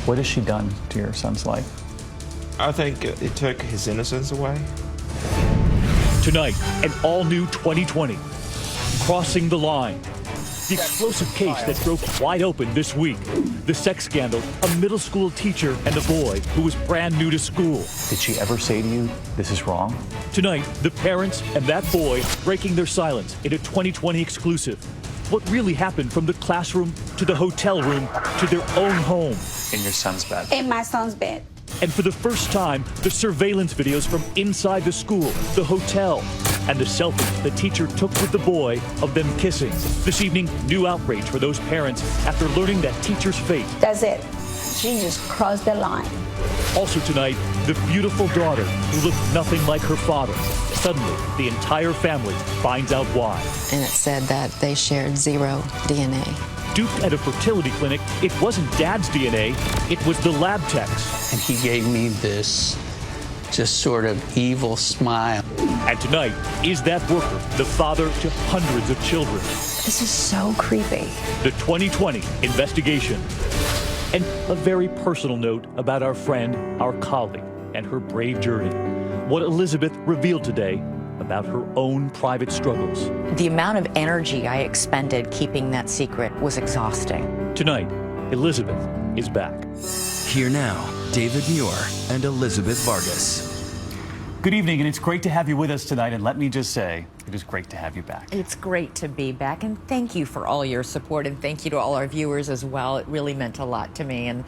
What has she done to your son's life? I think it took his innocence away. Tonight, an all-new 2020, Crossing the Line. The explosive case that broke wide open this week. The sex scandal, a middle school teacher and a boy who was brand new to school. Did she ever say to you, this is wrong? Tonight, the parents and that boy breaking their silence in a 2020 exclusive. What really happened from the classroom to the hotel room to their own home. In your son's bed. In my son's bed. And for the first time, the surveillance videos from inside the school, the hotel, and the selfie the teacher took with the boy of them kissing. This evening, new outrage for those parents after learning that teacher's fate. That's it. She just crossed the line. Also tonight, the beautiful daughter who looked nothing like her father. Suddenly, the entire family finds out why. And it said that they shared 0 DNA. Duped at a fertility clinic, it wasn't Dad's DNA, it was the lab tech's. And he gave me this just sort of evil smile. And tonight, is that worker the father to hundreds of children? This is so creepy. The 2020 investigation. And a very personal note about our friend, our colleague, and her brave journey. What Elizabeth revealed today about her own private struggles. The amount of energy I expended keeping that secret was exhausting. Tonight, Elizabeth is back. Here now, David Muir and Elizabeth Vargas. Good evening, and it's great to have you with us tonight. And let me just say, it is great to have you back. It's great to be back, and thank you for all your support, and thank you to all our viewers as well. It really meant a lot to me, and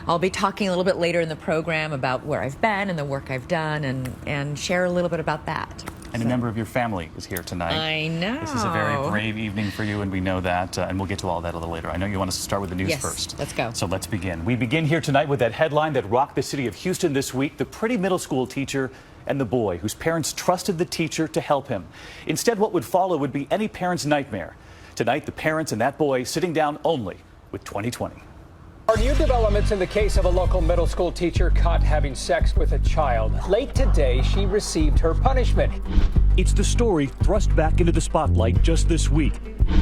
I'll be talking a little bit later in the program about where I've been and the work I've done, and share a little bit about that. And a member of your family is here tonight. I know. This is a very brave evening for you, and we know that, and we'll get to all that a little later. I know you want us to start with the news first. Let's go. So let's begin. We begin here tonight with that headline that rocked the city of Houston this week, the pretty middle school teacher and the boy whose parents trusted the teacher to help him. Instead, what would follow would be any parent's nightmare. Tonight, the parents and that boy sitting down only with 2020. Are new developments in the case of a local middle school teacher caught having sex with a child. Late today, she received her punishment. It's the story thrust back into the spotlight just this week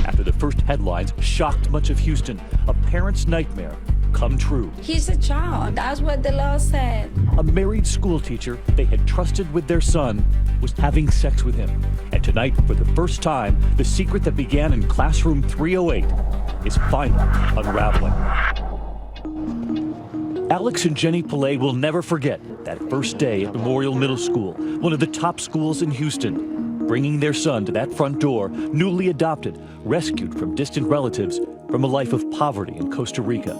after the first headlines shocked much of Houston. A parent's nightmare come true. He's a child. That's what the law said. A married school teacher they had trusted with their son was having sex with him. And tonight, for the first time, the secret that began in classroom 308 is finally unraveling. Alex and Jenny Pillay will never forget that first day at Memorial Middle School, one of the top schools in Houston, bringing their son to that front door, newly adopted, rescued from distant relatives from a life of poverty in Costa Rica.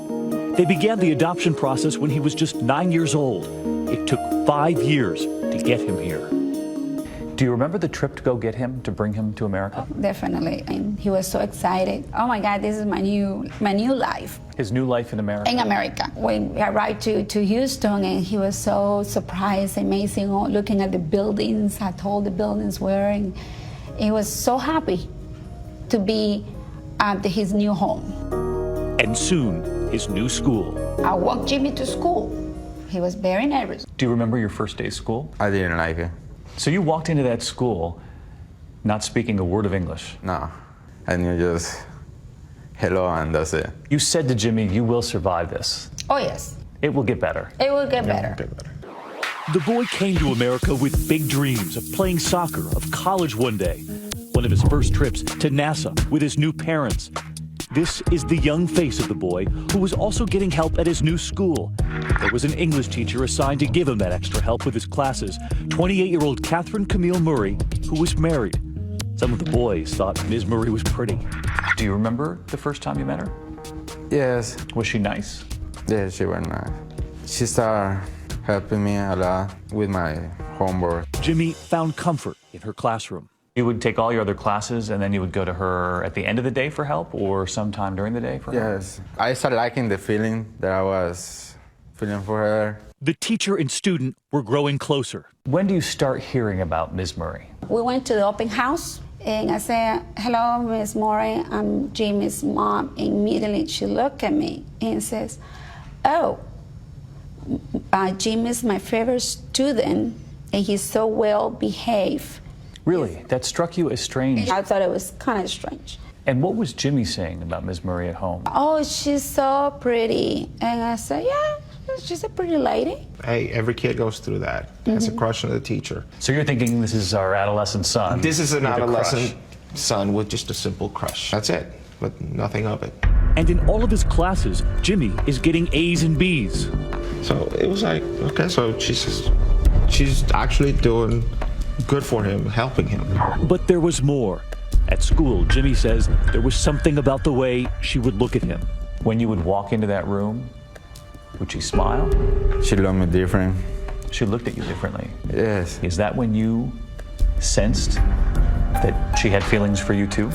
They began the adoption process when he was just 9 years old. It took 5 years to get him here. Do you remember the trip to go get him, to bring him to America? Oh, definitely. And he was so excited. Oh my God, this is my new life. His new life in America? In America. When we arrived to Houston, and he was so surprised, amazing, looking at the buildings, how tall the buildings were, and he was so happy to be at his new home. And soon, his new school. I walked Jimmy to school. He was very nervous. Do you remember your first day of school? I didn't like it. So you walked into that school not speaking a word of English? No, I knew just hello and that's it. You said to Jimmy, you will survive this. Oh, yes. It will get better. It will get better. The boy came to America with big dreams of playing soccer, of college one day. One of his first trips to NASA with his new parents. This is the young face of the boy who was also getting help at his new school. There was an English teacher assigned to give him that extra help with his classes, 28-year-old Catherine Camille Murray, who was married. Some of the boys thought Ms. Murray was pretty. Do you remember the first time you met her? Yes. Was she nice? Yeah, she was nice. She started helping me a lot with my homework. Jimmy found comfort in her classroom. You would take all your other classes and then you would go to her at the end of the day for help or sometime during the day for help? Yes. I started liking the feeling that I was feeling for her. The teacher and student were growing closer. When do you start hearing about Ms. Murray? We went to the open house, and I said, hello, Ms. Murray, I'm Jimmy's mom. Immediately she looked at me and says, oh, Jimmy's my favorite student, and he's so well behaved. Really? That struck you as strange? I thought it was kind of strange. And what was Jimmy saying about Ms. Murray at home? Oh, she's so pretty. And I said, yeah, she's a pretty lady. Hey, every kid goes through that. Has a crush on the teacher. So you're thinking this is our adolescent son? This is an with a adolescent crush. son with just a simple crush. That's it, but nothing of it. And in all of his classes, Jimmy is getting A's and B's. So it was like, okay, so she's actually doing good for him, helping him. But there was more. At school, Jimmy says there was something about the way she would look at him. When you would walk into that room, would she smile? She loved me different. She looked at you differently. Yes. Is that when you sensed that she had feelings for you too?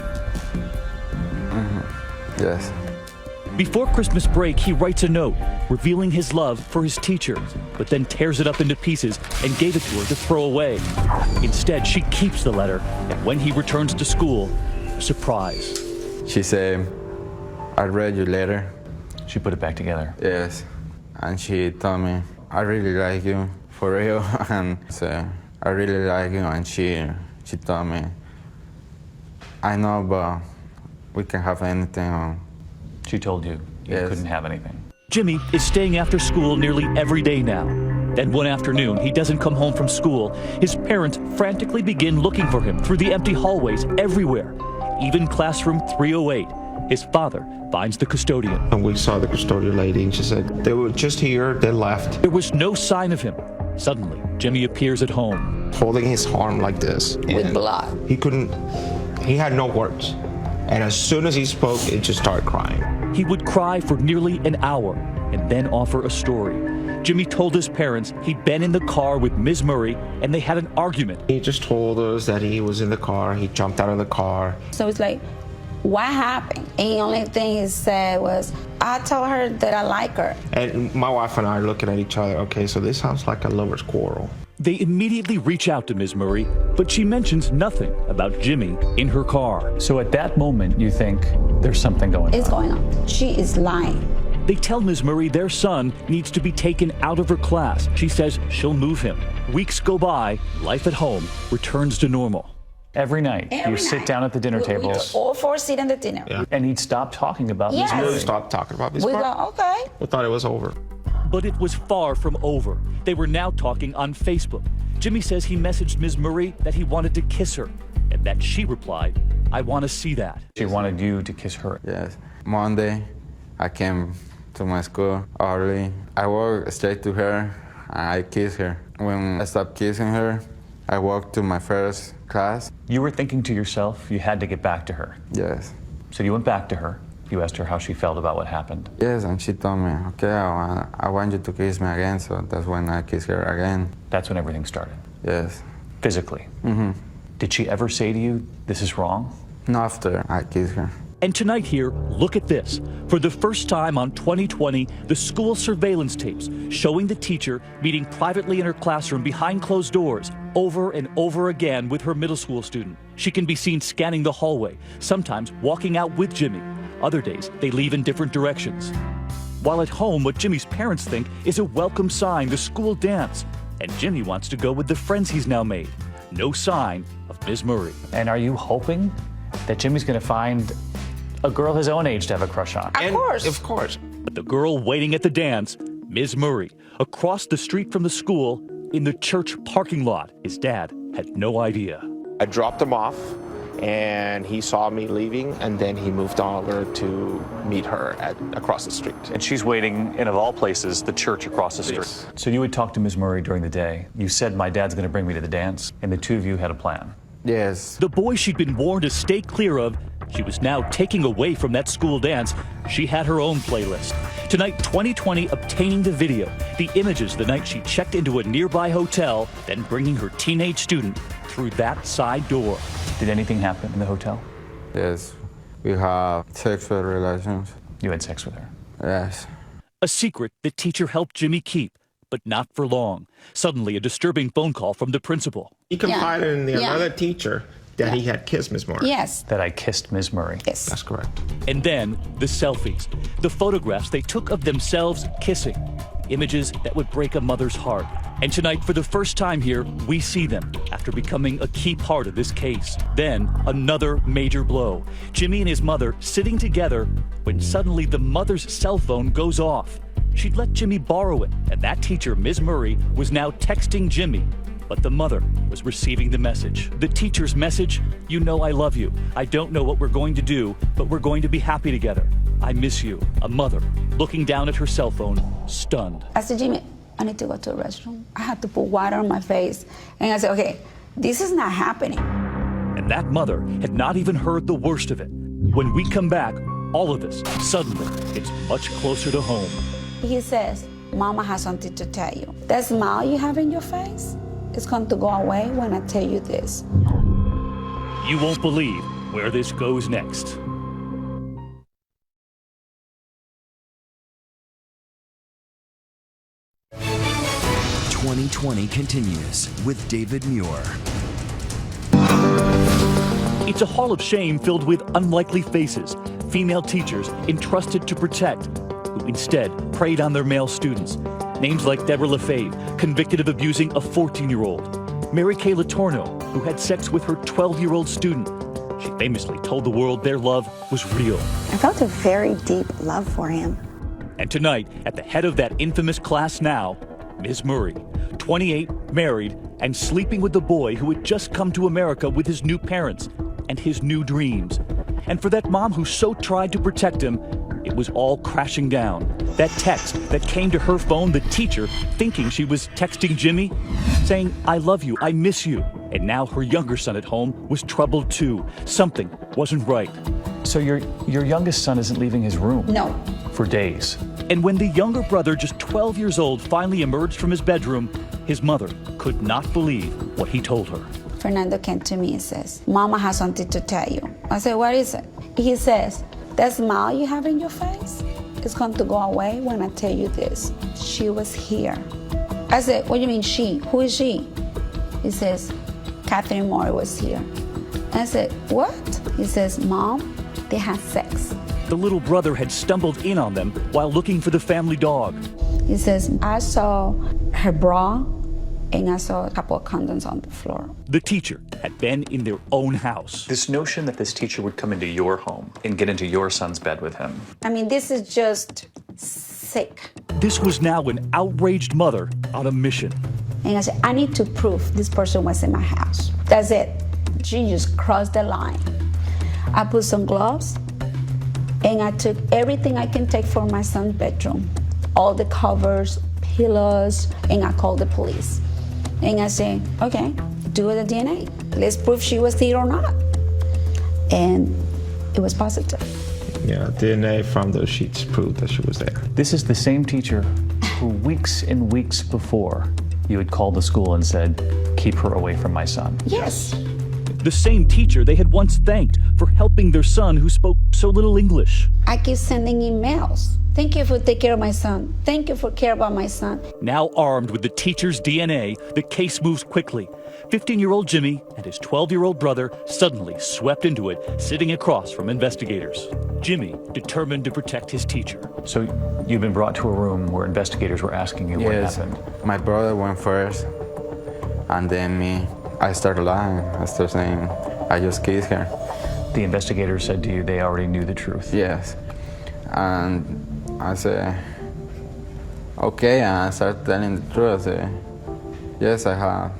Yes. Before Christmas break, he writes a note revealing his love for his teacher, but then tears it up into pieces and gave it to her to throw away. Instead, she keeps the letter, and when he returns to school, a surprise. She said, I read your letter. She put it back together. Yes. And she told me, I really like you, for real. And so I really like you. And she told me, I know, but we can have anything. She told you you Yes. couldn't have anything. Jimmy is staying after school nearly every day now. Then one afternoon, he doesn't come home from school. His parents frantically begin looking for him through the empty hallways everywhere, even classroom 308. His father finds the custodian. And we saw the custodial lady, and she said, they were just here, they left. There was no sign of him. Suddenly, Jimmy appears at home. Holding his arm like this. With and blood. He had no words. And as soon as he spoke, it just started crying. He would cry for nearly an hour and then offer a story. Jimmy told his parents he'd been in the car with Ms. Murray and they had an argument. He just told us that he was in the car, he jumped out of the car. So it's like, what happened? And the only thing he said was, I told her that I like her. And my wife and I are looking at each other, okay, so this sounds like a lover's quarrel. They immediately reach out to Ms. Murray, but she mentions nothing about Jimmy in her car. So at that moment, you think there's something going on. It's going on. She is lying. They tell Ms. Murray their son needs to be taken out of her class. She says she'll move him. Weeks go by, life at home returns to normal. Every night, you sit down at the dinner table, We all four sit in the dinner. Yeah. and he'd stop talking about Yes. Ms. We Murray. stopped talking about this We part. go, okay. We thought it was over. But it was far from over. They were now talking on Facebook. Jimmy says he messaged Ms. Murray that he wanted to kiss her, and that she replied, I want to see that. She wanted you to kiss her. Yes. Monday, I came to my school early. I walked straight to her, and I kissed her. When I stopped kissing her, I walked to my first class. You were thinking to yourself you had to get back to her. Yes. So you went back to her. You asked her how she felt about what happened. Yes, and she told me, okay, I want you to kiss me again, so that's when I kissed her again. That's when everything started. Yes. Physically. Mm-hmm. Did she ever say to you, this is wrong? No, after I kissed her. And tonight here, look at this. For the first time on 2020, the school surveillance tapes showing the teacher meeting privately in her classroom behind closed doors over and over again with her middle school student. She can be seen scanning the hallway, sometimes walking out with Jimmy. Other days, they leave in different directions. While at home, what Jimmy's parents think is a welcome sign, the school dance. And Jimmy wants to go with the friends he's now made. No sign of Ms. Murray. And are you hoping that Jimmy's going to find a girl his own age to have a crush on? And course. Of course. But the girl waiting at the dance, Ms. Murray, across the street from the school, in the church parking lot. His dad had no idea. I dropped him off, and he saw me leaving, and then he moved over to meet her across the street. And she's waiting in, of all places, the church across the street. Yes. So you would talk to Ms. Murray during the day. You said, my dad's going to bring me to the dance, and the two of you had a plan. Yes. The boy she'd been warned to stay clear of, she was now taking away from that school dance. She had her own playlist. Tonight, 2020 obtaining the video, the images the night she checked into a nearby hotel, then bringing her teenage student through that side door. Did anything happen in the hotel? Yes. We have sexual relations. You had sex with her. Yes. A secret the teacher helped Jimmy keep, but not for long. Suddenly, a disturbing phone call from the principal. He confided in Yeah. another teacher that he had kissed Ms. Murray. Yes. That I kissed Ms. Murray. Yes. That's correct. And then the selfies, the photographs they took of themselves kissing, images that would break a mother's heart. And tonight, for the first time here, we see them after becoming a key part of this case. Then, another major blow. Jimmy and his mother sitting together when suddenly the mother's cell phone goes off. She'd let Jimmy borrow it, and that teacher, Ms. Murray, was now texting Jimmy. But the mother was receiving the message. The teacher's message, "You know I love you. I don't know what we're going to do, but we're going to be happy together. I miss you." A mother looking down at her cell phone, stunned. I said, Jimmy, I need to go to the restroom. I had to put water on my face. And I said, okay, this is not happening. And that mother had not even heard the worst of it. When we come back, all of this, suddenly, it's much closer to home. He says, Mama has something to tell you. That smile you have in your face is going to go away when I tell you this. You won't believe where this goes next. 2020 continues with David Muir. It's a hall of shame filled with unlikely faces, female teachers entrusted to protect, who instead preyed on their male students. Names like Deborah LaFave, convicted of abusing a 14-year-old. Mary Kay Letourneau, who had sex with her 12-year-old student. She famously told the world their love was real. I felt a very deep love for him. And tonight, at the head of that infamous class now, Ms. Murray, 28, married, and sleeping with the boy who had just come to America with his new parents and his new dreams. And for that mom who so tried to protect him, it was all crashing down. That text that came to her phone, the teacher, thinking she was texting Jimmy, saying, "I love you, I miss you." And now her younger son at home was troubled too. Something wasn't right. So your youngest son isn't leaving his room? No. For days. And when the younger brother, just 12 years old, finally emerged from his bedroom, his mother could not believe what he told her. Fernando came to me and says, Mama has something to tell you. I said, what is it? He says, that smile you have in your face is going to go away when I tell you this. She was here. I said, what do you mean she? Who is she? He says, Catherine Moore was here. I said, what? He says, Mom, they had sex. The little brother had stumbled in on them while looking for the family dog. He says, I saw her bra and I saw a couple of condoms on the floor. The teacher had been in their own house. This notion that this teacher would come into your home and get into your son's bed with him. I mean, this is just sick. This was now an outraged mother on a mission. And I said, I need to prove this person was in my house. That's it. She just crossed the line. I put some gloves and I took everything I can take from my son's bedroom, all the covers, pillows, and I called the police. And I said, okay, do the DNA. Let's prove she was here or not. And it was positive. Yeah, DNA from those sheets proved that she was there. This is the same teacher who weeks and weeks before you had called the school and said, keep her away from my son. Yes. The same teacher they had once thanked for helping their son who spoke so little English. I keep sending emails. Thank you for taking care of my son. Thank you for care about my son. Now armed with the teacher's DNA, the case moves quickly. 15-year-old Jimmy and his 12-year-old brother suddenly swept into it, sitting across from investigators. Jimmy determined to protect his teacher. So you've been brought to a room where investigators were asking you what happened. My brother went first, and then me. I started lying. I started saying, I just kissed her. The investigators said to you they already knew the truth. Yes. And I said, okay, and I started telling the truth. I said, yes, I had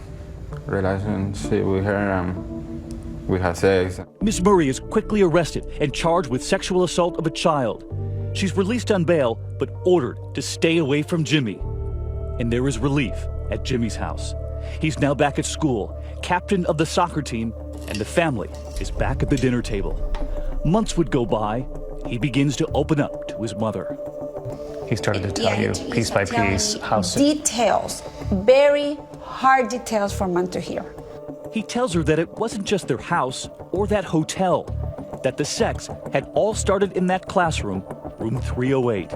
a relationship with her and we had sex. Ms. Murray is quickly arrested and charged with sexual assault of a child. She's released on bail, but ordered to stay away from Jimmy. And there is relief at Jimmy's house. He's now back at school, captain of the soccer team, and the family is back at the dinner table. Months would go by. He begins to open up to his mother. He started to tell you piece by piece how details, very hard details for Mom to hear. He tells her that it wasn't just their house or that hotel, that the sex had all started in that classroom, room 308.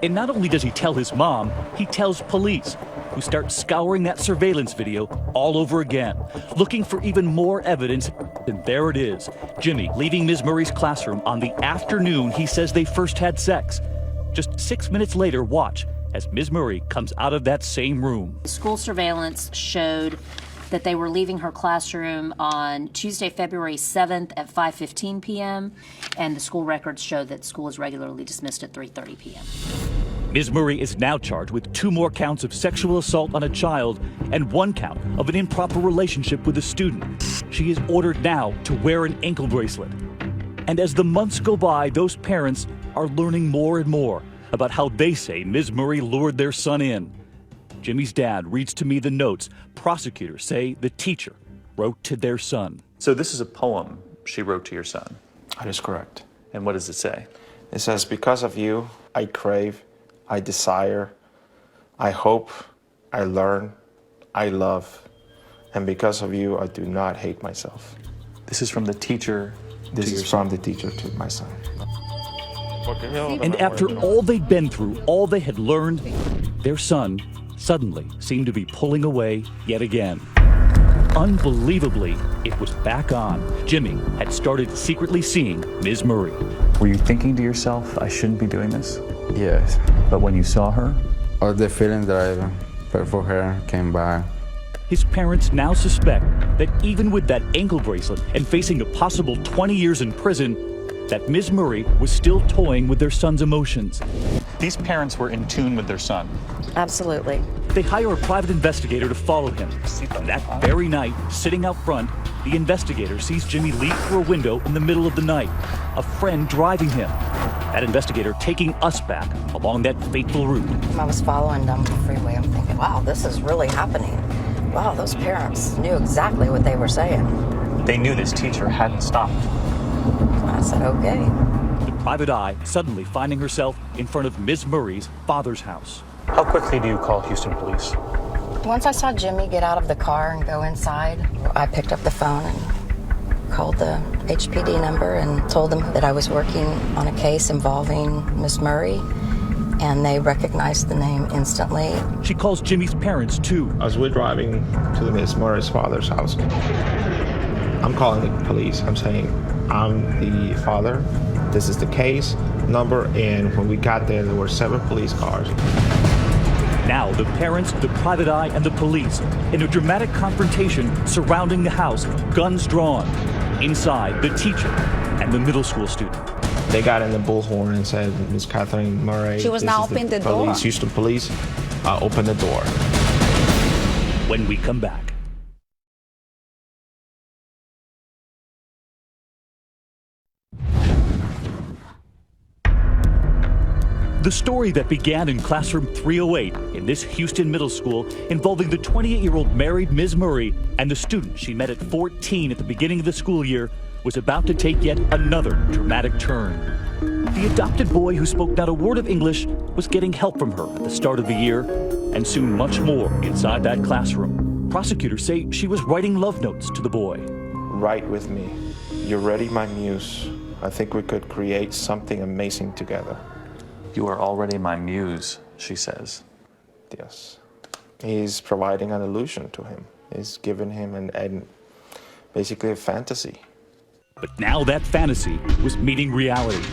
And not only does he tell his mom, he tells police, who start scouring that surveillance video all over again, looking for even more evidence. And there it is, Jimmy leaving Ms. Murray's classroom on the afternoon he says they first had sex. Just 6 minutes later, watch as Ms. Murray comes out of that same room. School surveillance showed that they were leaving her classroom on Tuesday, February 7th at 5:15 p.m., and the school records show that school is regularly dismissed at 3:30 p.m. Ms. Murray is now charged with 2 more counts of sexual assault on a child and 1 count of an improper relationship with a student. She is ordered now to wear an ankle bracelet. And as the months go by, those parents are learning more and more about how they say Ms. Murray lured their son in. Jimmy's dad reads to me the notes prosecutors say the teacher wrote to their son. So this is a poem she wrote to your son. That is correct. And what does it say? It says, because of you, I crave, I desire, I hope, I learn, I love, and because of you, I do not hate myself. This is from the teacher This to is your from son. the teacher to my son. And after all they'd been through, all they had learned, their son suddenly seemed to be pulling away yet again. Unbelievably, it was back on. Jimmy had started secretly seeing Ms. Murray. Were you thinking to yourself, I shouldn't be doing this? Yes. But when you saw her? All the feelings that I felt for her came back. His parents now suspect that even with that ankle bracelet and facing a possible 20 years in prison, that Ms. Murray was still toying with their son's emotions. These parents were in tune with their son. Absolutely. They hire a private investigator to follow him. And that very night, sitting out front, the investigator sees Jimmy leap through a window in the middle of the night, a friend driving him. That investigator taking us back along that fateful route. I was following down the freeway. I'm thinking, wow, this is really happening. Wow, those parents knew exactly what they were saying. They knew this teacher hadn't stopped. I said, okay. The private eye suddenly finding herself in front of Ms. Murray's father's house. How quickly do you call Houston police? Once I saw Jimmy get out of the car and go inside, I picked up the phone and called the HPD number and told them that I was working on a case involving Ms. Murray, and they recognized the name instantly. She calls Jimmy's parents too. As we're driving to the Ms. Murray's father's house, I'm calling the police. I'm saying, I'm the father. This is the case number, and when we got there were 7 police cars. Now the parents, the private eye, and the police in a dramatic confrontation surrounding the house, guns drawn. Inside, the teacher and the middle school student. They got in the bullhorn and said, Miss Catherine Murray, She was this now is open the door. police, Houston police, open the door. When we come back. The story that began in classroom 308 in this Houston middle school involving the 28-year-old married Ms. Murray and the student she met at 14 at the beginning of the school year was about to take yet another dramatic turn. The adopted boy who spoke not a word of English was getting help from her at the start of the year, and soon much more inside that classroom. Prosecutors say she was writing love notes to the boy. Write with me. You're ready, my muse. I think we could create something amazing together. You are already my muse, she says. Yes. He's providing an illusion to him. He's giving him basically a fantasy. But now that fantasy was meeting reality.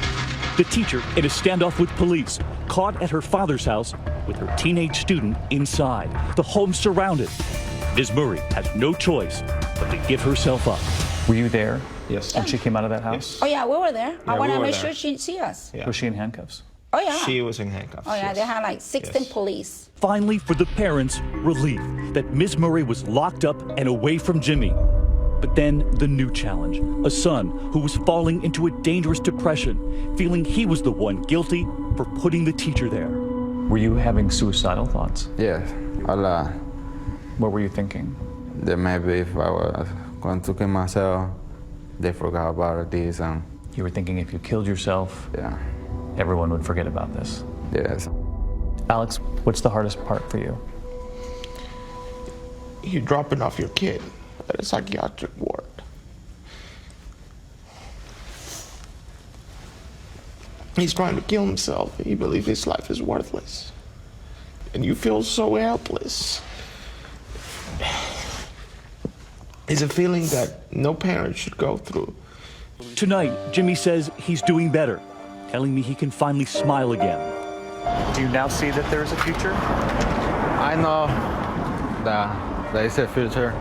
The teacher in a standoff with police, caught at her father's house with her teenage student inside. The home surrounded. Ms. Murray has no choice but to give herself up. Were you there? Yes. When she came out of that house? Yes. Oh yeah, we were there. Yeah, I want we to were make there. sure she see us. Yeah. Was she in handcuffs? Oh yeah. She was in handcuffs. Oh yeah, yes. they had like 16 Yes. police. Finally, for the parents, relief that Ms. Murray was locked up and away from Jimmy. But then the new challenge, a son who was falling into a dangerous depression, feeling he was the one guilty for putting the teacher there. Were you having suicidal thoughts? Yes, a lot. What were you thinking? That maybe if I was going to kill myself, they forgot about this. And You were thinking if you killed yourself, yeah, everyone would forget about this. yes. Alex, what's the hardest part for you? You're dropping off your kid at a psychiatric ward. He's trying to kill himself. He believes his life is worthless. And you feel so helpless. It's a feeling that no parent should go through. Tonight, Jimmy says he's doing better, telling me he can finally smile again. Do you now see that there is a future? I know that there is a future.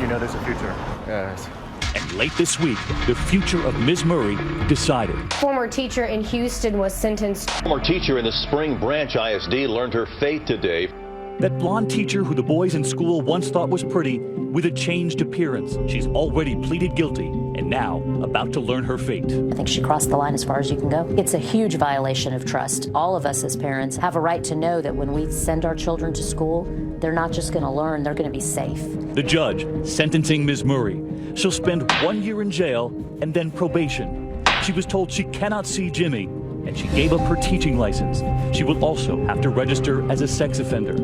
You know there's a future? Yes. And late this week, the future of Ms. Murray decided. Former teacher in Houston was sentenced. Former teacher in the Spring Branch ISD learned her fate today. That blonde teacher who the boys in school once thought was pretty, with a changed appearance. She's already pleaded guilty and now about to learn her fate. I think she crossed the line as far as you can go. It's a huge violation of trust. All of us as parents have a right to know that when we send our children to school, they're not just going to learn, they're going to be safe. The judge sentencing Ms. Murray. She'll spend 1 year in jail and then probation. She was told she cannot see Jimmy, and she gave up her teaching license. She will also have to register as a sex offender.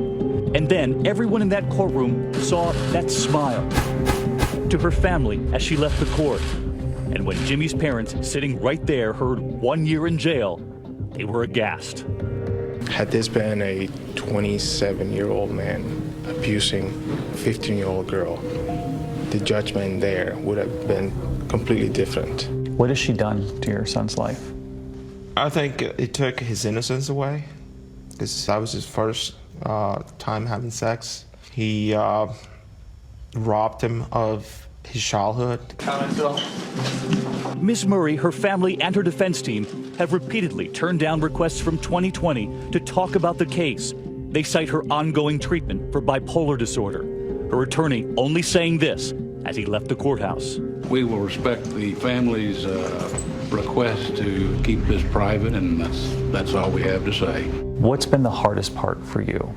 And then everyone in that courtroom saw that smile to her family as she left the court. And when Jimmy's parents, sitting right there, heard 1 year in jail, they were aghast. Had this been a 27-year-old man abusing a 15-year-old girl, the judgment there would have been completely different. What has she done to your son's life? I think it took his innocence away. That was his first time having sex. He robbed him of his childhood. Ms. Murray, her family, and her defense team have repeatedly turned down requests from 2020 to talk about the case. They cite her ongoing treatment for bipolar disorder. Her attorney only saying this as he left the courthouse. We will respect the family's request to keep this private, and that's all we have to say. What's been the hardest part for you?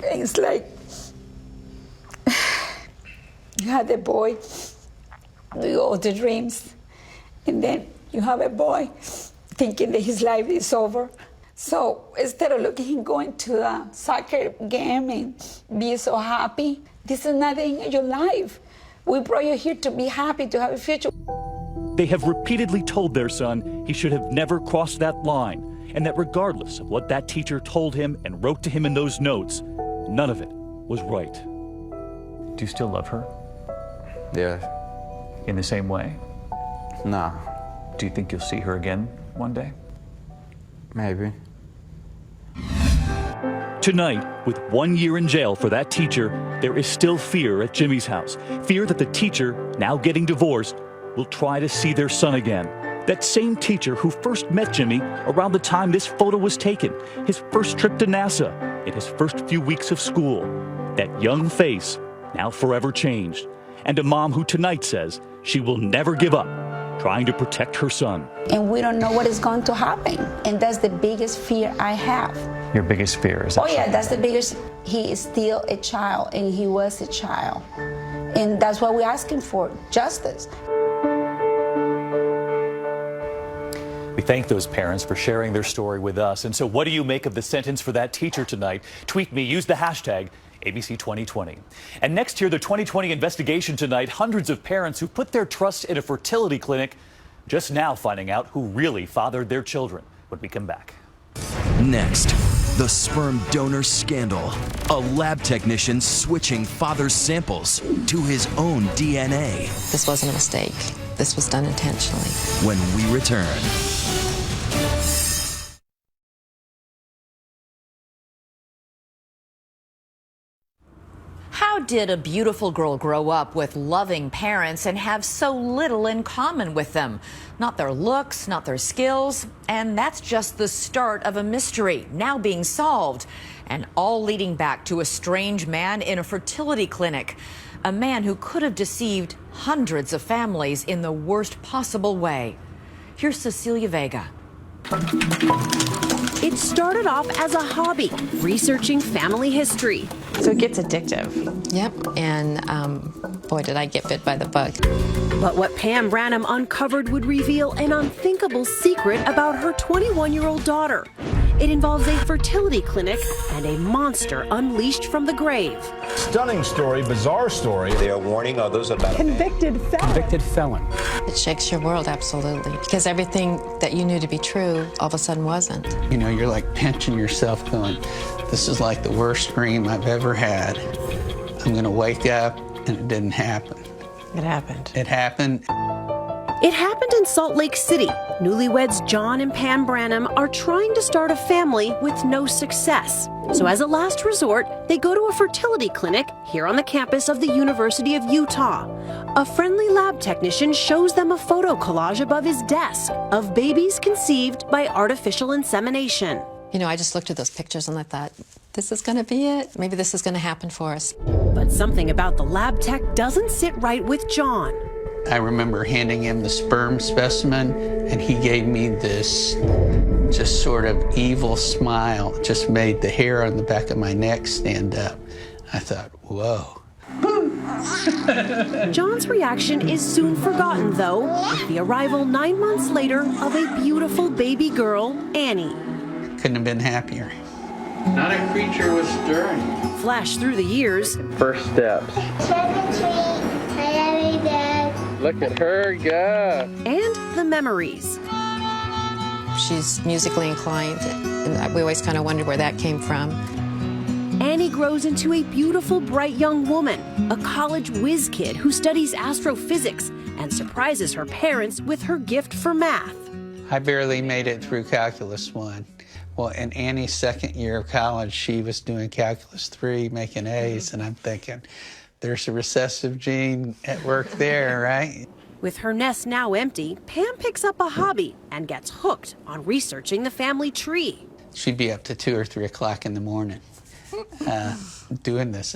It's like you had a boy with all the dreams, and then you have a boy thinking that his life is over. So instead of looking him going to the soccer game and be so happy, this is nothing in your life. We brought you here to be happy, to have a future. They have repeatedly told their son he should have never crossed that line, and that regardless of what that teacher told him and wrote to him in those notes, none of it was right. Do you still love her? Yeah. In the same way? No. Do you think you'll see her again one day? Maybe. Tonight, with 1 year in jail for that teacher, there is still fear at Jimmy's house. Fear that the teacher, now getting divorced, will try to see their son again. That same teacher who first met Jimmy around the time this photo was taken, his first trip to NASA, in his first few weeks of school. That young face, now forever changed. And a mom who tonight says she will never give up, trying to protect her son. And we don't know what is going to happen. And that's the biggest fear I have. Your biggest fear is that? Oh yeah, that's the biggest. He is still a child, and he was a child. And that's what we're asking for, justice. We thank those parents for sharing their story with us. And so what do you make of the sentence for that teacher tonight? Tweet me, use the hashtag ABC2020. And next here, the 2020 investigation tonight, hundreds of parents who put their trust in a fertility clinic just now finding out who really fathered their children when we come back. Next, the sperm donor scandal. A lab technician switching father's samples to his own DNA. This wasn't a mistake. This was done intentionally. When we return. How did a beautiful girl grow up with loving parents and have so little in common with them? Not their looks, not their skills, and that's just the start of a mystery now being solved, and all leading back to a strange man in a fertility clinic, a man who could have deceived hundreds of families in the worst possible way. Here's Cecilia Vega. It started off as a hobby, researching family history. So it gets addictive. Yep, and boy, did I get bit by the bug. But what Pam Branham uncovered would reveal an unthinkable secret about her 21-year-old daughter. It involves a fertility clinic and a monster unleashed from the grave. Stunning story, bizarre story. They are warning others about Convicted felon. It shakes your world, absolutely. Because everything that you knew to be true all of a sudden wasn't. You know, you're like pinching yourself going, this is like the worst dream I've ever had. I'm going to wake up, and it didn't happen. It happened. It happened. It happened in Salt Lake City. Newlyweds John and Pam Branham are trying to start a family with no success. So as a last resort, they go to a fertility clinic here on the campus of the University of Utah. A friendly lab technician shows them a photo collage above his desk of babies conceived by artificial insemination. You know, I just looked at those pictures and I thought, this is going to be it. Maybe this is going to happen for us. But something about the lab tech doesn't sit right with John. I remember handing him the sperm specimen, and he gave me this just sort of evil smile. It just made the hair on the back of my neck stand up. I thought, whoa. John's reaction is soon forgotten, though, with the arrival 9 months later of a beautiful baby girl, Annie. Couldn't have been happier. Not a creature was stirring. Flash through the years. First steps. Look at her go. And the memories. She's musically inclined, and we always kind of wondered where that came from. Annie grows into a beautiful, bright young woman, a college whiz kid who studies astrophysics and surprises her parents with her gift for math. I barely made it through Calculus 1. Well, in Annie's second year of college, she was doing Calculus 3, making A's, and I'm thinking, there's a recessive gene at work there, right? With her nest now empty, Pam picks up a hobby and gets hooked on researching the family tree. She'd be up to 2 or 3 o'clock in the morning doing this.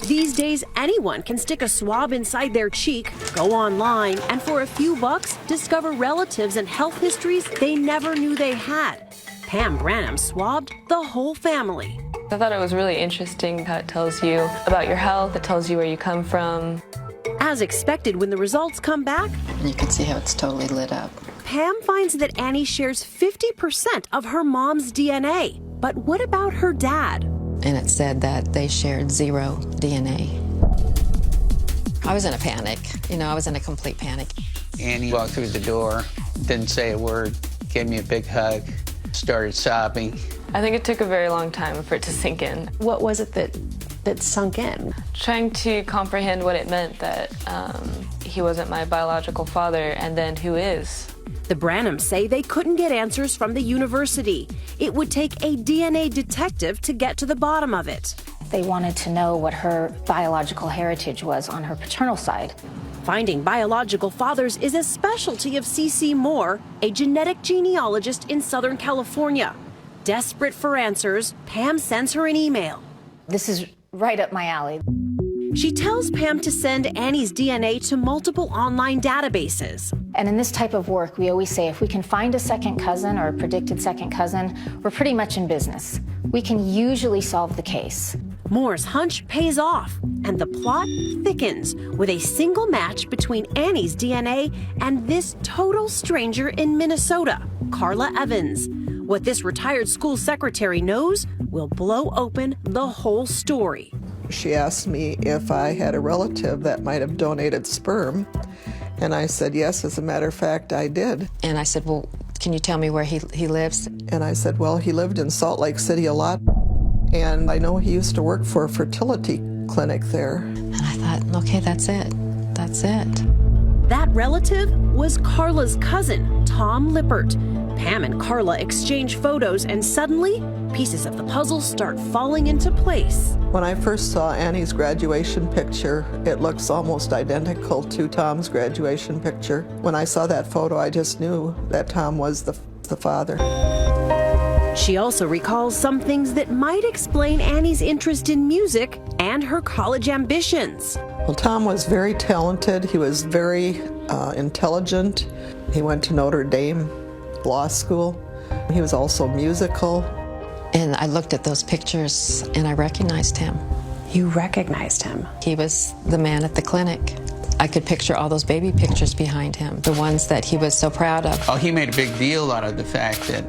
These days, anyone can stick a swab inside their cheek, go online, and for a few bucks, discover relatives and health histories they never knew they had. Pam Branham swabbed the whole family. I thought it was really interesting how it tells you about your health, it tells you where you come from. As expected, when the results come back, You can see how it's totally lit up. Pam finds that Annie shares 50% of her mom's DNA. But what about her dad? And it said that they shared 0 DNA. I was in a panic. You know, I was in a complete panic. Annie walked through the door, didn't say a word, gave me a big hug, started sobbing. I think it took a very long time for it to sink in. What was it that sunk in? Trying to comprehend what it meant that he wasn't my biological father, and then who is. The Branhams say they couldn't get answers from the university. It would take a DNA detective to get to the bottom of it. They wanted to know what her biological heritage was on her paternal side. Finding biological fathers is a specialty of C.C. Moore, a genetic genealogist in Southern California. Desperate for answers, Pam sends her an email. This is right up my alley. She tells Pam to send Annie's DNA to multiple online databases. And in this type of work, we always say if we can find a second cousin or a predicted second cousin, we're pretty much in business. We can usually solve the case. Moore's hunch pays off, and the plot thickens with a single match between Annie's DNA and this total stranger in Minnesota, Carla Evans. What this retired school secretary knows will blow open the whole story. She asked me if I had a relative that might have donated sperm, and I said yes, as a matter of fact, I did. And I said, well, can you tell me where he lives? And I said, well, he lived in Salt Lake City a lot, and I know he used to work for a fertility clinic there. And I thought, okay, that's it. That's it. That relative was Carla's cousin, Tom Lippert. Pam and Carla exchange photos, and suddenly, pieces of the puzzle start falling into place. When I first saw Annie's graduation picture, it looks almost identical to Tom's graduation picture. When I saw that photo, I just knew that Tom was the father. She also recalls some things that might explain Annie's interest in music and her college ambitions. Well, Tom was very talented. He was very intelligent. He went to Notre Dame Law School. He was also musical. And I looked at those pictures and I recognized him. You recognized him? He was the man at the clinic. I could picture all those baby pictures behind him, the ones that he was so proud of. Oh, he made a big deal out of the fact that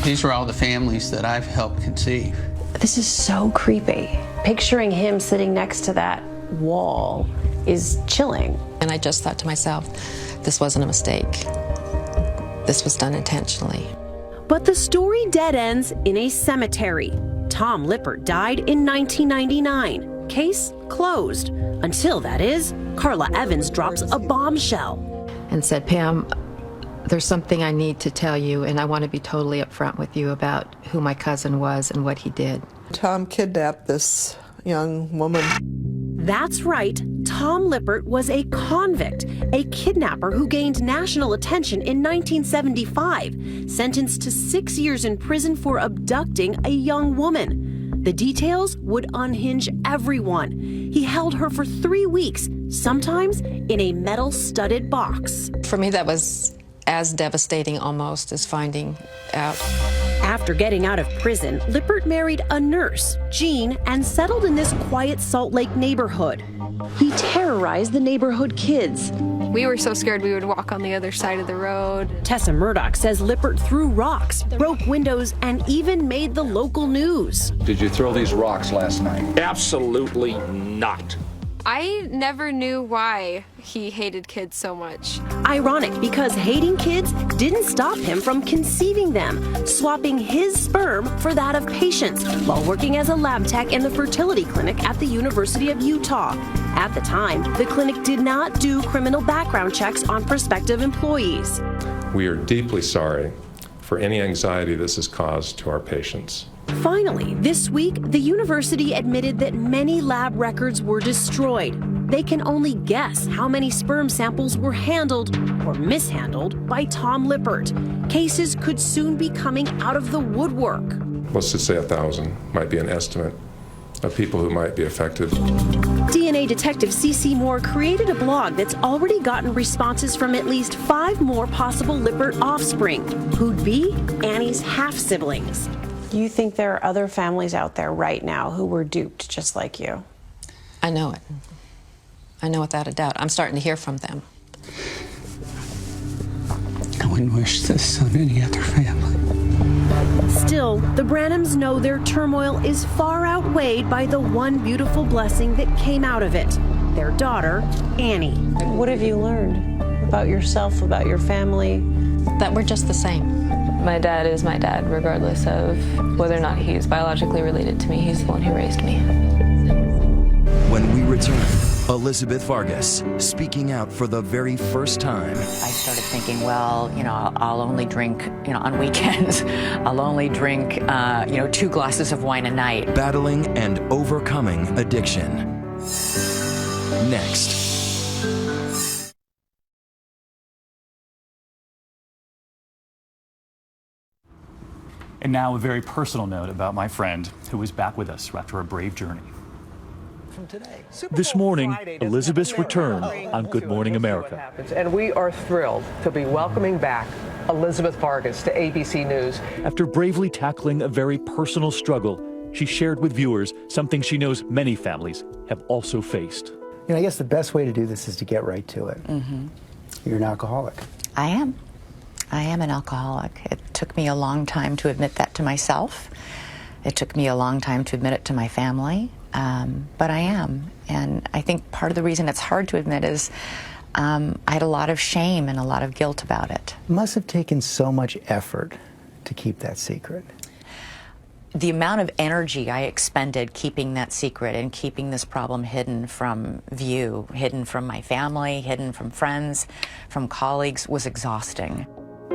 these are all the families that I've helped conceive. This is so creepy. Picturing him sitting next to that wall is chilling. And I just thought to myself, this wasn't a mistake. This was done intentionally. But the story dead ends in a cemetery. Tom Lippert died in 1999. Case closed. Until, that is, Carla Evans drops a bombshell. and said, Pam, there's something I need to tell you, and I want to be totally upfront with you about who my cousin was and what he did. Tom kidnapped this young woman. That's right. Tom Lippert was a convict, a kidnapper who gained national attention in 1975, sentenced to 6 years in prison for abducting a young woman. The details would unhinge everyone. He held her for 3 weeks, sometimes in a metal-studded box. For me, that was as devastating almost as finding out. After getting out of prison, Lippert married a nurse, Jean, and settled in this quiet Salt Lake neighborhood. He terrorized the neighborhood kids. We were so scared we would walk on the other side of the road. Tessa Murdoch says Lippert threw rocks, broke windows, and even made the local news. Did you throw these rocks last night? Absolutely not. I never knew why he hated kids so much. Ironic, because hating kids didn't stop him from conceiving them, swapping his sperm for that of patients while working as a lab tech in the fertility clinic at the University of Utah. At the time, the clinic did not do criminal background checks on prospective employees. We are deeply sorry for any anxiety this has caused to our patients. Finally, this week, the university admitted that many lab records were destroyed. They can only guess how many sperm samples were handled or mishandled by Tom Lippert. Cases could soon be coming out of the woodwork. Let's just say 1,000 might be an estimate of people who might be affected. DNA detective C.C. Moore created a blog that's already gotten responses from at least 5 more possible Lippert offspring, who'd be Annie's half-siblings. You think there are other families out there right now who were duped just like you? I know it. I know without a doubt. I'm starting to hear from them. I wouldn't wish this on any other family. Still, the Branhams know their turmoil is far outweighed by the one beautiful blessing that came out of it, their daughter, Annie. What have you learned about yourself, about your family? That we're just the same. My dad is my dad, regardless of whether or not he's biologically related to me. He's the one who raised me. When we return, Elizabeth Vargas speaking out for the very first time. I started thinking, well, I'll only drink, on weekends. I'll only drink, 2 glasses of wine a night. Battling and overcoming addiction. Next. And now a very personal note about my friend who is back with us after a brave journey. This morning, Elizabeth's return on Good Morning America. And we are thrilled to be welcoming back Elizabeth Vargas to ABC News. After bravely tackling a very personal struggle, she shared with viewers something she knows many families have also faced. I guess the best way to do this is to get right to it. Mm-hmm. You're an alcoholic. I am an alcoholic. It took me a long time to admit that to myself. It took me a long time to admit it to my family, but I am. And I think part of the reason it's hard to admit is I had a lot of shame and a lot of guilt about it. It must have taken so much effort to keep that secret. The amount of energy I expended keeping that secret and keeping this problem hidden from view, hidden from my family, hidden from friends, from colleagues, was exhausting.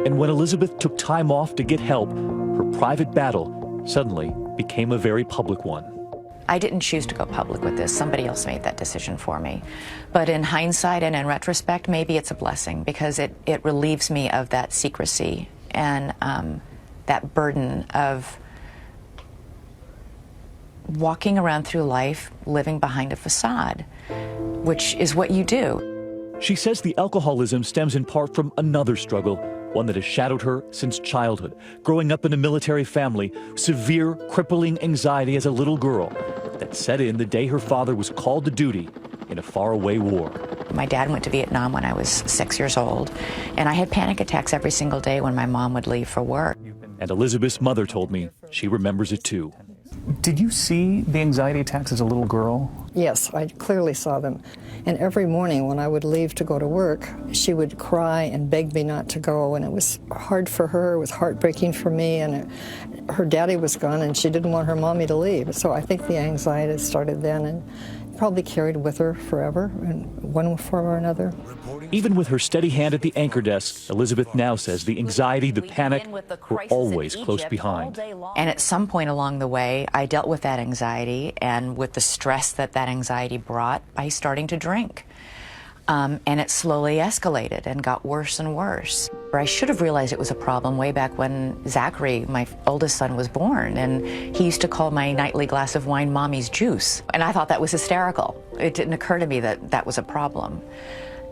And when Elizabeth took time off to get help, her private battle suddenly became a very public one. I didn't choose to go public with this. Somebody else made that decision for me. But in hindsight and in retrospect, maybe it's a blessing because it relieves me of that secrecy and that burden of walking around through life living behind a facade, which is what you do. She says the alcoholism stems in part from another struggle, one that has shadowed her since childhood, growing up in a military family, severe, crippling anxiety as a little girl that set in the day her father was called to duty in a faraway war. My dad went to Vietnam when I was 6 years old, and I had panic attacks every single day when my mom would leave for work. And Elizabeth's mother told me she remembers it too. Did you see the anxiety attacks as a little girl? Yes, I clearly saw them. And every morning when I would leave to go to work, she would cry and beg me not to go, and it was hard for her, it was heartbreaking for me, and her daddy was gone and she didn't want her mommy to leave. So I think the anxiety started then and probably carried with her forever in one form or another. Even with her steady hand at the anchor desk, Elizabeth now says the anxiety, the panic were always close behind. And at some point along the way, I dealt with that anxiety and with the stress that that anxiety brought by starting to drink. And it slowly escalated and got worse and worse. I should have realized it was a problem way back when Zachary, my oldest son, was born, and he used to call my nightly glass of wine Mommy's juice. And I thought that was hysterical. It didn't occur to me that that was a problem.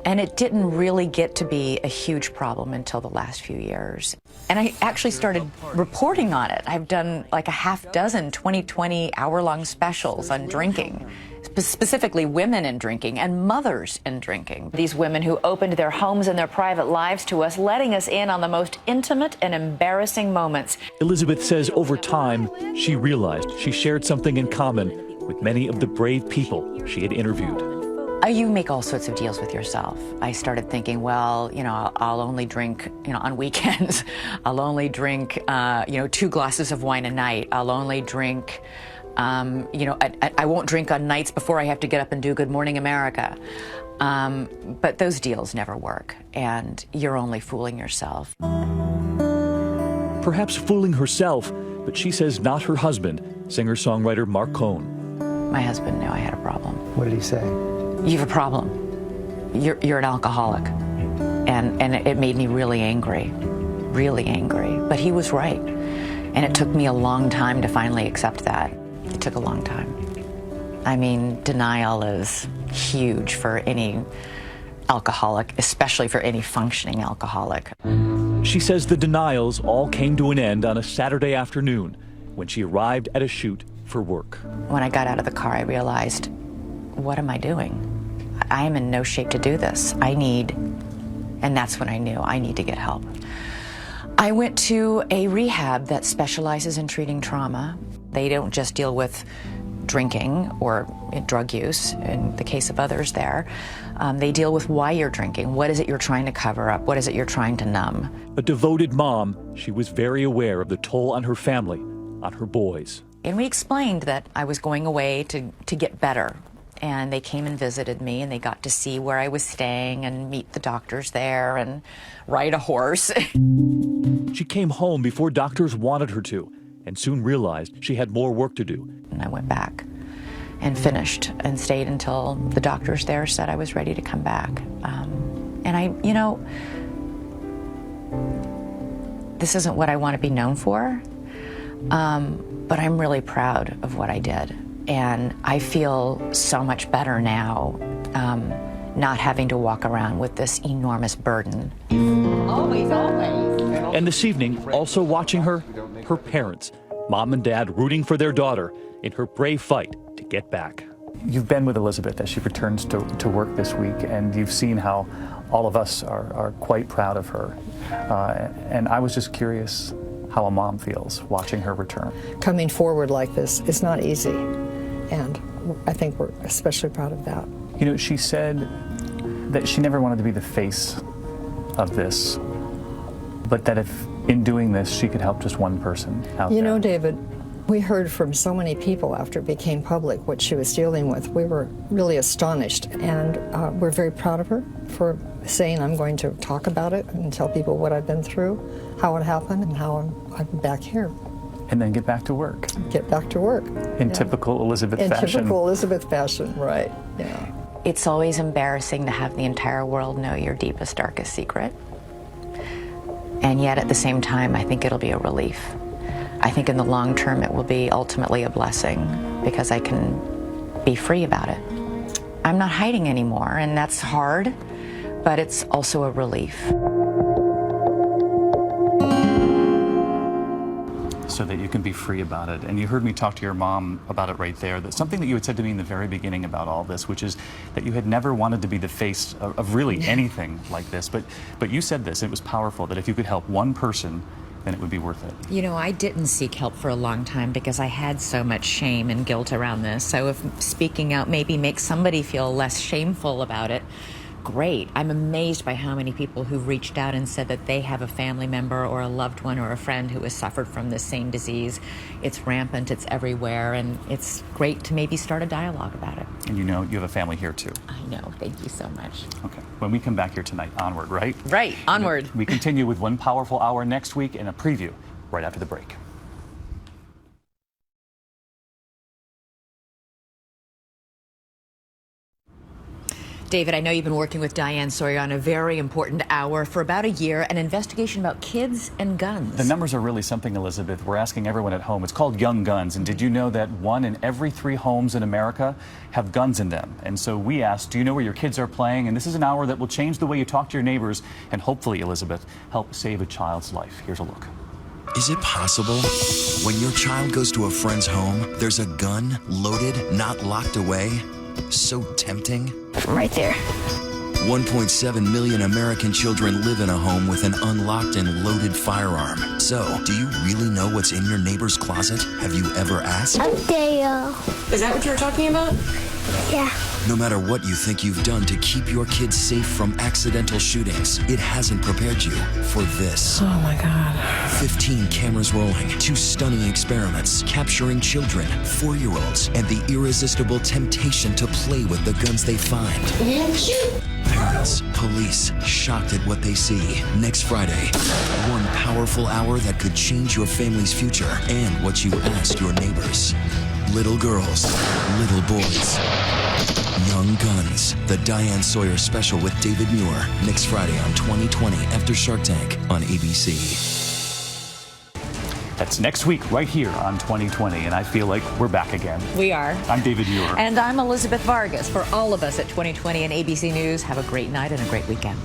And it didn't really get to be a huge problem until the last few years. And I actually started reporting on it. I've done like a half dozen 2020 hour-long specials on drinking, specifically women in drinking and mothers in drinking. These women who opened their homes and their private lives to us, letting us in on the most intimate and embarrassing moments. Elizabeth says over time, she realized she shared something in common with many of the brave people she had interviewed. You make all sorts of deals with yourself. I started thinking, well, I'll only drink, on weekends. I'll only drink, 2 glasses of wine a night. I'll only drink, I won't drink on nights before I have to get up and do Good Morning America. But those deals never work, and you're only fooling yourself. Perhaps fooling herself, but she says not her husband, singer-songwriter Mark Cohn. My husband knew I had a problem. What did he say? You have a problem. You're an alcoholic. And it made me really angry. But he was right. And it took me a long time to finally accept that. It took a long time. I mean, denial is huge for any alcoholic, especially for any functioning alcoholic. She says the denials all came to an end on a Saturday afternoon when she arrived at a shoot for work. When I got out of the car, I realized, what am I doing? I am in no shape to do this. And that's when I knew I need to get help. I went to a rehab that specializes in treating trauma. They don't just deal with drinking or drug use, in the case of others there. They deal with why you're drinking. What is it you're trying to cover up? What is it you're trying to numb? A devoted mom, she was very aware of the toll on her family, on her boys. And we explained that I was going away to get better. And they came and visited me, and they got to see where I was staying and meet the doctors there and ride a horse. She came home before doctors wanted her to, and soon realized she had more work to do. And I went back and finished and stayed until the doctors there said I was ready to come back. This isn't what I want to be known for, but I'm really proud of what I did. And I feel so much better now, not having to walk around with this enormous burden. Always. And this evening, also watching her parents, mom and dad rooting for their daughter in her brave fight to get back. You've been with Elizabeth as she returns to work this week, and you've seen how all of us are quite proud of her. And I was just curious how a mom feels watching her return. Coming forward like this is not easy. And I think we're especially proud of that. She said that she never wanted to be the face of this, but that if in doing this she could help just one person out there. You know, David, we heard from so many people after it became public what she was dealing with. We were really astonished, and we're very proud of her for saying, I'm going to talk about it and tell people what I've been through, how it happened, and how I'm back here. And then get back to work. Get back to work. In typical Elizabeth fashion. In typical Elizabeth fashion, right. Yeah. It's always embarrassing to have the entire world know your deepest, darkest secret. And yet at the same time, I think it'll be a relief. I think in the long term, it will be ultimately a blessing because I can be free about it. I'm not hiding anymore, and that's hard, but it's also a relief. So that you can be free about it. And you heard me talk to your mom about it right there. That's something that you had said to me in the very beginning about all this, which is that you had never wanted to be the face of really anything like this. But you said this, and it was powerful, that if you could help one person, then it would be worth it. You know, I didn't seek help for a long time because I had so much shame and guilt around this. So if speaking out maybe makes somebody feel less shameful about it, great. I'm amazed by how many people who've reached out and said that they have a family member or a loved one or a friend who has suffered from this same disease. It's rampant, it's everywhere, and it's great to maybe start a dialogue about it. And you know, you have a family here too. I know, thank you so much. Okay, when we come back here tonight, onward, right? Right, onward. We continue with One Powerful Hour next week and a preview right after the break. David, I know you've been working with Diane Sawyer on a very important hour for about a year, an investigation about kids and guns. The numbers are really something, Elizabeth. We're asking everyone at home. It's called Young Guns. And did you know that 1 in every 3 homes in America have guns in them? And so we asked, do you know where your kids are playing? And this is an hour that will change the way you talk to your neighbors and hopefully, Elizabeth, help save a child's life. Here's a look. Is it possible? When your child goes to a friend's home, there's a gun loaded, not locked away? So tempting. Right there. 1.7 million American children live in a home with an unlocked and loaded firearm. So, do you really know what's in your neighbor's closet? Have you ever asked? Dale. Is that what you were talking about? Yeah. No matter what you think you've done to keep your kids safe from accidental shootings, it hasn't prepared you for this. Oh my God. 15 cameras rolling, 2 stunning experiments capturing children, 4-year-olds, and the irresistible temptation to play with the guns they find. Parents, police, shocked at what they see. Next Friday, one powerful hour that could change your family's future and what you asked your neighbors. Little girls, little boys, young guns. The Diane Sawyer special with David Muir. Next Friday on 2020 after Shark Tank on ABC. That's next week right here on 2020. And I feel like we're back again. We are. I'm David Muir. And I'm Elizabeth Vargas. For all of us at 2020 and ABC News, have a great night and a great weekend.